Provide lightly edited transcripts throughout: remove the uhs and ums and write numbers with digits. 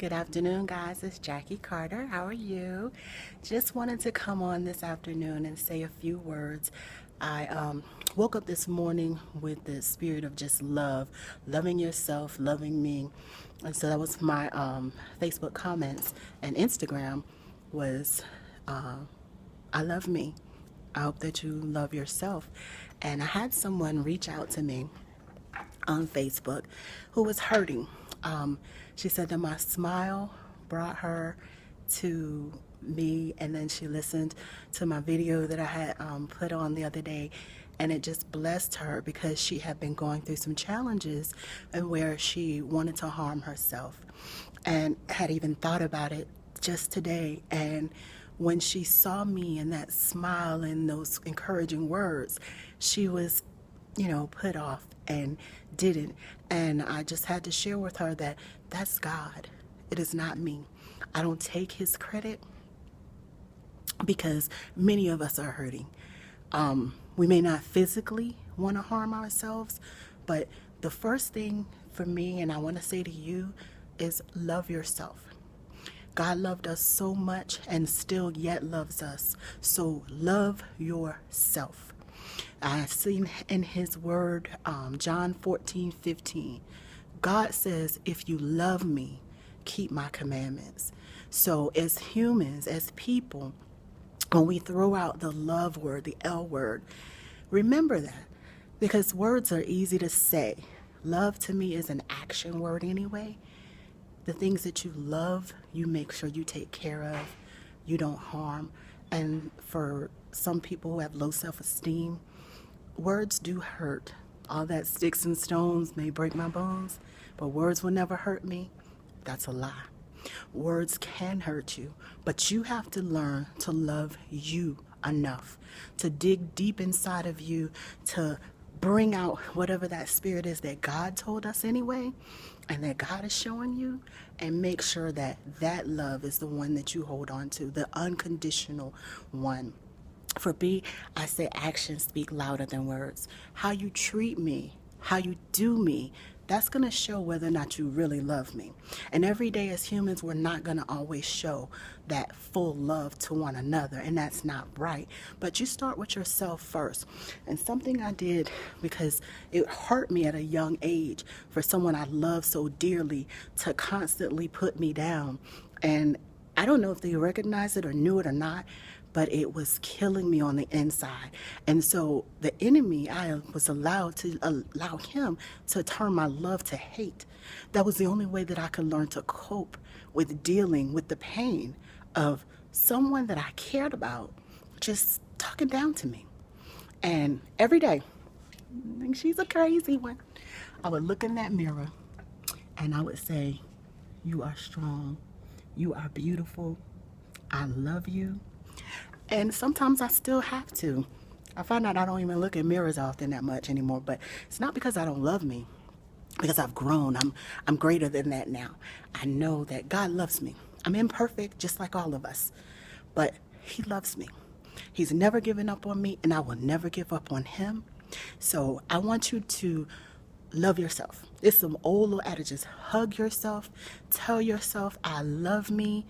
Good afternoon, guys. It's Jackie Carter. How are you? Just wanted to come on this afternoon and say a few words. I woke up this morning with the spirit of just love, loving yourself, loving me. And so that was my Facebook comments, and Instagram was, I love me. I hope that you love yourself. And I had someone reach out to me on Facebook who was hurting. She said that my smile brought her to me, and then she listened to my video that I had put on the other day, and it just blessed her because she had been going through some challenges and where she wanted to harm herself and had even thought about it just today. And when she saw me and that smile and those encouraging words, she was, put off and didn't. And I just had to share with her that that's God. It is not me. I don't take his credit because many of us are hurting. We may not physically want to harm ourselves, but the first thing for me, and I want to say to you, is love yourself. God loved us so much and still yet loves us. So love yourself. I've seen in his word, John 14:15, God says, if you love me, keep my commandments. So as humans, as people, when we throw out the love word, the L word, remember that, because words are easy to say. Love to me is an action word anyway. The things that you love, you make sure you take care of, you don't harm. And for some people who have low self-esteem, words do hurt. All that sticks and stones may break my bones, but words will never hurt me. That's a lie. Words can hurt you, but you have to learn to love you enough to dig deep inside of you to bring out whatever that spirit is that God told us anyway, and that God is showing you, and make sure that that love is the one that you hold on to, the unconditional one. For me, I say actions speak louder than words. How you treat me, how you do me, that's going to show whether or not you really love me. And every day as humans, we're not going to always show that full love to one another, and that's not right. But you start with yourself first. And something I did, because it hurt me at a young age for someone I love so dearly to constantly put me down. And I don't know if they recognized it or knew it or not, but it was killing me on the inside. And so the enemy, I was allowed to allow him to turn my love to hate. That was the only way that I could learn to cope with dealing with the pain of someone that I cared about just talking down to me. And every day, I think she's a crazy one, I would look in that mirror and I would say, you are strong, you are beautiful, I love you. And sometimes I still have to. I find out I don't even look in mirrors often that much anymore, but it's not because I don't love me, because I've grown. I'm greater than that now. I know that God loves me. I'm imperfect just like all of us, but he loves me. He's never given up on me, and I will never give up on him. So I want you to love yourself. It's some old little adages. Hug yourself. Tell yourself, I love me.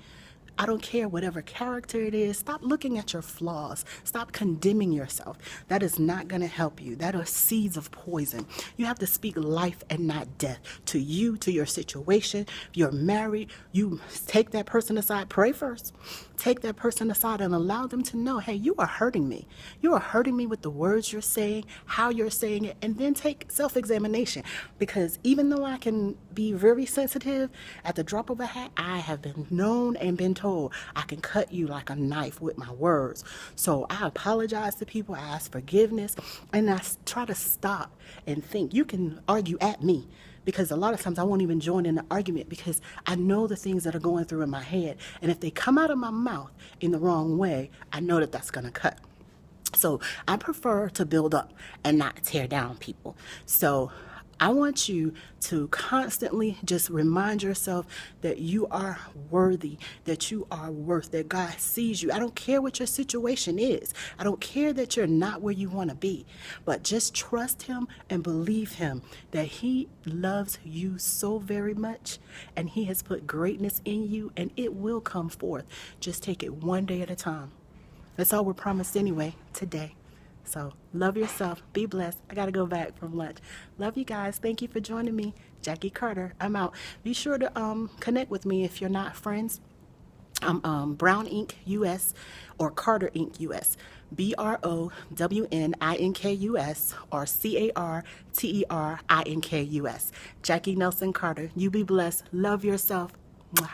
I don't care whatever character it is. Stop looking at your flaws. Stop condemning yourself. That is not going to help you. That are seeds of poison. You have to speak life and not death to you, to your situation. If you're married, you take that person aside. Pray first. Take that person aside and allow them to know, hey, you are hurting me. You are hurting me with the words you're saying, how you're saying it, and then take self-examination. Because even though I can be very sensitive, at the drop of a hat, I have been known and been told I can cut you like a knife with my words. So I apologize to people, I ask forgiveness, and I try to stop and think. You can argue at me, because a lot of times I won't even join in the argument because I know the things that are going through in my head. And if they come out of my mouth in the wrong way, I know that that's going to cut. So I prefer to build up and not tear down people. So I want you to constantly just remind yourself that you are worthy, that you are worth, that God sees you. I don't care what your situation is. I don't care that you're not where you want to be, but just trust Him and believe Him that He loves you so very much, and He has put greatness in you, and it will come forth. Just take it one day at a time. That's all we're promised anyway today. So love yourself. Be blessed. I got to go back from lunch. Love you guys. Thank you for joining me. Jackie Carter. I'm out. Be sure to connect with me if you're not friends. I'm Brown Ink US or Carter Ink US. BROWNINKUS or CARTERINKUS. Jackie Nelson Carter. You be blessed. Love yourself. Mwah.